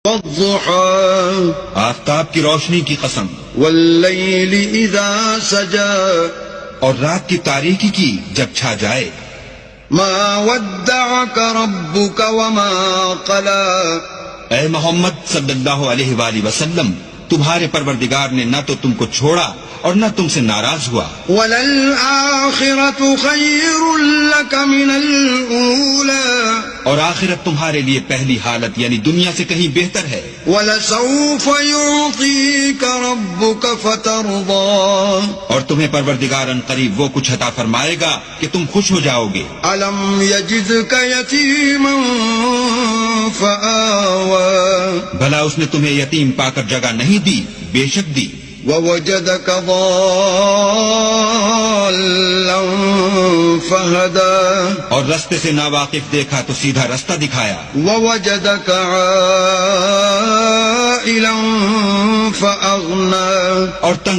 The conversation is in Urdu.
والضحى آفتاب کی روشنی کی قسم، واللیل اذا سجى اور رات کی تاریکی کی جب چھا جائے. ما ودعك ربك وما قلى اے محمد صلی اللہ علیہ وآلہ وسلم، تمہارے پروردگار نے نہ تو تم کو چھوڑا اور نہ تم سے ناراض ہوا. وَلَلْآخِرَةُ خَيْرٌ لَكَ مِنَ الْأُولَى اور آخرت تمہارے لیے پہلی حالت یعنی دنیا سے کہیں بہتر ہے. وَلَسَوْفَ يُعْطِيكَ رَبُّكَ فَتَرْضَى اور تمہیں پروردگار ان قریب وہ کچھ عطا فرمائے گا کہ تم خوش ہو جاؤ گے. أَلَمْ يَجِدْكَ يَتِيمًا فَآوَى بھلا اس نے تمہیں یتیم پا کر جگہ نہیں دی؟ بے شک دی. وَوَجَدَكَ ضَالًّا فَهَدَى اور رستے سے ناواقف دیکھا تو سیدھا رستہ دکھایا. وَوَجَدَكَ عَائِلًا فَأَغْنَى اور تنگ